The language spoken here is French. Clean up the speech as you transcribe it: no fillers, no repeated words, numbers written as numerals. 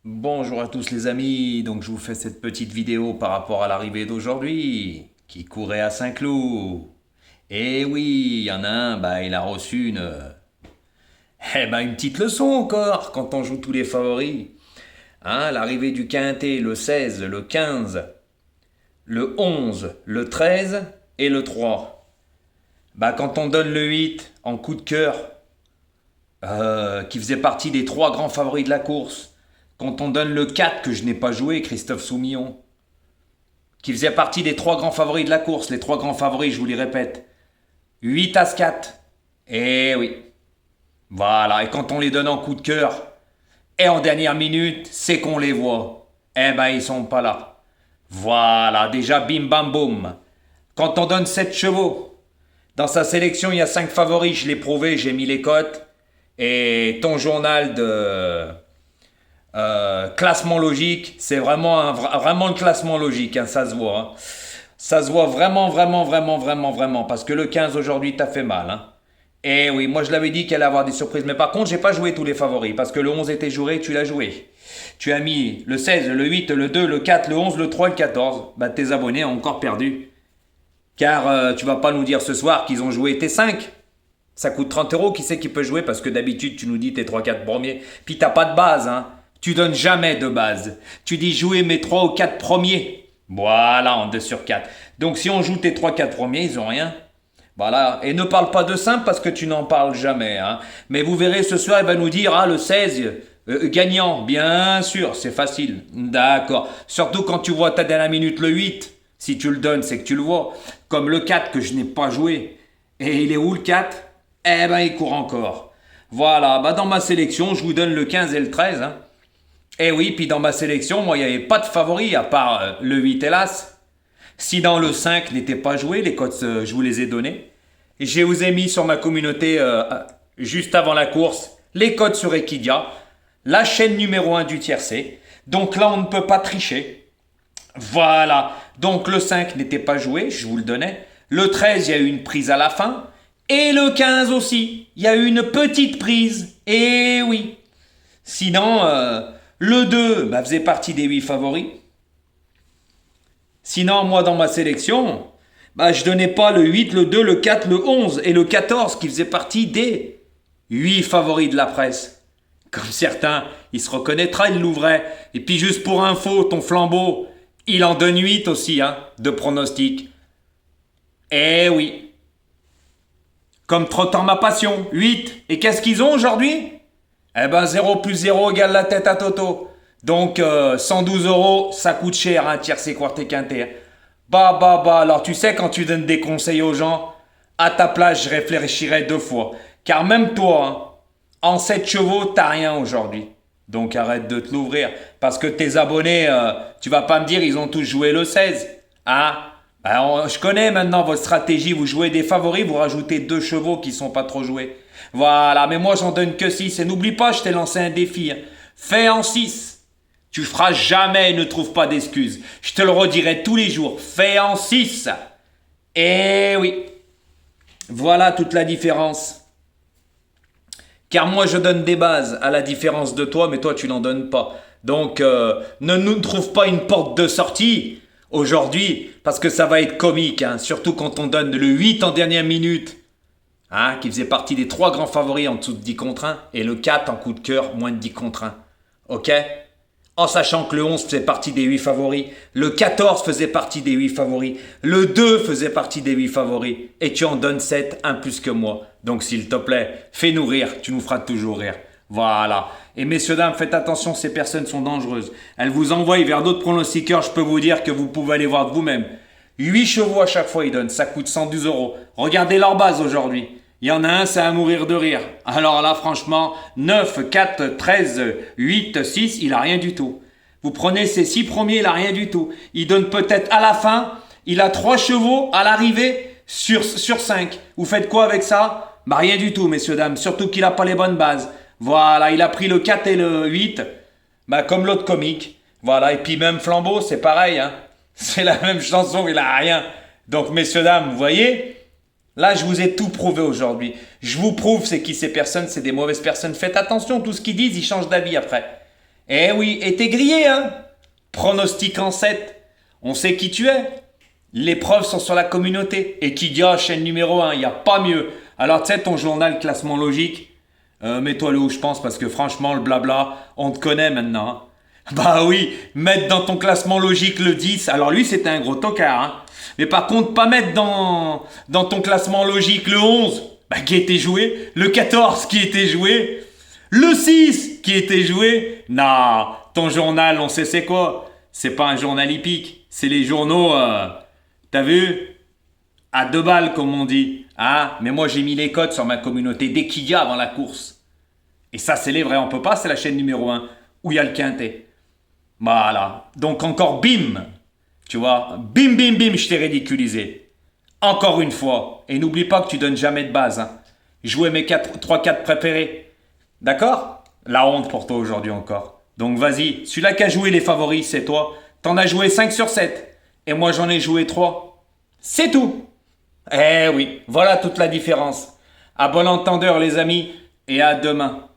Bonjour à tous les amis, donc je vous fais cette petite vidéo par rapport à l'arrivée d'aujourd'hui, qui courait à Saint-Cloud. Et oui, il y en a un, il a reçu une petite leçon encore quand on joue tous les favoris. Hein, l'arrivée du quintet, le 16, le 15, le 11, le 13 et le 3. Quand on donne le 8 en coup de cœur, qui faisait partie des trois grands favoris de la course, quand on donne le 4 que je n'ai pas joué, Christophe Soumillon, qui faisait partie des trois grands favoris de la course, les trois grands favoris, je vous les répète, 8 As 4. Eh oui, voilà, et quand on les donne en coup de cœur, et en dernière minute, c'est qu'on les voit. Eh ben, ils sont pas là. Voilà, déjà bim bam boum. Quand on donne 7 chevaux, dans sa sélection, il y a 5 favoris, je l'ai prouvé, j'ai mis les cotes. Et ton journal de classement logique, c'est vraiment le classement logique, hein, ça se voit. Hein. Ça se voit vraiment, parce que le 15 aujourd'hui t'a fait mal. Hein. Et oui, moi je l'avais dit qu'elle allait avoir des surprises, mais par contre j'ai pas joué tous les favoris, parce que le 11 était joué, tu l'as joué. Tu as mis le 16, le 8, le 2, le 4, le 11, le 3, le 14. Tes abonnés ont encore perdu. Car tu vas pas nous dire ce soir qu'ils ont joué tes 5. Ça coûte 30 euros, qui sait qui peut jouer, parce que d'habitude tu nous dis tes trois quatre premiers. Puis t'as pas de base, hein. Tu donnes jamais de base. Tu dis jouer mes 3 ou 4 premiers. Voilà, en 2 sur 4. Donc si on joue tes 3 4 premiers, ils ont rien. Voilà, et ne parle pas de simple parce que tu n'en parles jamais. Hein. Mais vous verrez ce soir, il va nous dire, le 16, gagnant. Bien sûr, c'est facile. D'accord. Surtout quand tu vois ta dernière minute le 8. Si tu le donnes, c'est que tu le vois. Comme le 4 que je n'ai pas joué. Et il est où le 4? Eh ben, il court encore. Voilà, dans ma sélection, je vous donne le 15 et le 13. Hein. Et oui, puis dans ma sélection, moi, il n'y avait pas de favori à part le 8 hélas. Si dans le 5 n'était pas joué, les cotes, je vous les ai donnés. Et je vous ai mis sur ma communauté, juste avant la course, les cotes sur Equidia, la chaîne numéro 1 du tiercé. Donc là, on ne peut pas tricher. Voilà. Donc le 5 n'était pas joué, je vous le donnais. Le 13, il y a eu une prise à la fin. Et le 15 aussi, il y a eu une petite prise. Et oui. Sinon, le 2 faisait partie des 8 favoris. Sinon, moi, dans ma sélection, je donnais pas le 8, le 2, le 4, le 11 et le 14 qui faisaient partie des 8 favoris de la presse. Comme certains, il se reconnaîtra, il l'ouvrait. Et puis juste pour info, ton flambeau, il en donne 8 aussi, hein, de pronostics. Eh oui. Comme trottant ma passion, 8. Et qu'est-ce qu'ils ont aujourd'hui? Eh ben 0 plus 0 égale la tête à Toto. Donc 112 euros, ça coûte cher un tiercé quarté quintet. Alors tu sais quand tu donnes des conseils aux gens, à ta place je réfléchirais 2 fois. Car même toi, hein, en 7 chevaux, t'as rien aujourd'hui. Donc arrête de te l'ouvrir. Parce que tes abonnés, tu vas pas me dire ils ont tous joué le 16. Hein? Je connais maintenant votre stratégie, vous jouez des favoris, vous rajoutez 2 chevaux qui sont pas trop joués. Voilà, mais moi j'en donne que 6. Et n'oublie pas, je t'ai lancé un défi. Hein. Fais en 6. Tu feras jamais, ne trouve pas d'excuses. Je te le redirai tous les jours. Fais en 6. Eh oui. Voilà toute la différence. Car moi je donne des bases à la différence de toi, mais toi tu n'en donnes pas. Donc ne nous trouve pas une porte de sortie aujourd'hui, parce que ça va être comique, hein, surtout quand on donne le 8 en dernière minute, hein, qui faisait partie des 3 grands favoris en dessous de 10 contre 1, et le 4 en coup de cœur, moins de 10 contre 1. Ok? En sachant que le 11 faisait partie des 8 favoris, le 14 faisait partie des 8 favoris, le 2 faisait partie des 8 favoris, et tu en donnes 7, un plus que moi. Donc s'il te plaît, fais-nous rire, tu nous feras toujours rire. Voilà. Et messieurs, dames, faites attention, ces personnes sont dangereuses. Elles vous envoient vers d'autres pronostiqueurs, je peux vous dire que vous pouvez aller voir de vous-même. 8 chevaux à chaque fois ils donnent, ça coûte 112 euros. Regardez leur base aujourd'hui. Il y en a un, c'est à mourir de rire. Alors là, franchement, 9, 4, 13, 8, 6, il a rien du tout. Vous prenez ces 6 premiers, il a rien du tout. Il donne peut-être à la fin, il a 3 chevaux à l'arrivée sur 5. Vous faites quoi avec ça? Rien du tout, messieurs, dames. Surtout qu'il n'a pas les bonnes bases. Voilà, il a pris le 4 et le 8, comme l'autre comique. Voilà, et puis même Flambeau, c'est pareil. Hein. C'est la même chanson, il a rien. Donc, messieurs, dames, vous voyez? Là, je vous ai tout prouvé aujourd'hui. Je vous prouve c'est qui ces personnes, c'est des mauvaises personnes. Faites attention, tout ce qu'ils disent, ils changent d'avis après. Eh oui, et t'es grillé, hein? Pronostic en 7. On sait qui tu es. Les preuves sont sur la communauté. Et qui dit, ah, chaîne numéro 1, il n'y a pas mieux. Alors, tu sais, ton journal classement logique, mets-toi le où je pense, parce que franchement, le blabla, on te connaît maintenant. Hein. Bah oui, mettre dans ton classement logique le 10. Alors lui, c'était un gros tocard. Hein. Mais par contre, pas mettre dans ton classement logique le 11, bah, qui était joué, le 14 qui était joué, le 6 qui était joué. Non, ton journal, on sait c'est quoi. C'est pas un journal hippique. C'est les journaux, t'as vu? À 2 balles, comme on dit. Hein? Mais moi, j'ai mis les codes sur ma communauté dès qu'il y a avant la course. Et ça, c'est les vrais. On peut pas, c'est la chaîne numéro 1 où il y a le quintet. Voilà. Donc encore bim. Tu vois, bim, bim, bim, je t'ai ridiculisé. Encore une fois. Et n'oublie pas que tu donnes jamais de base. Hein. Jouer mes 3-4 préférés. D'accord? La honte pour toi aujourd'hui encore. Donc vas-y, celui-là qui a joué les favoris, c'est toi. T'en as joué 5 sur 7. Et moi j'en ai joué 3. C'est tout. Eh oui, voilà toute la différence. À bon entendeur les amis, et à demain.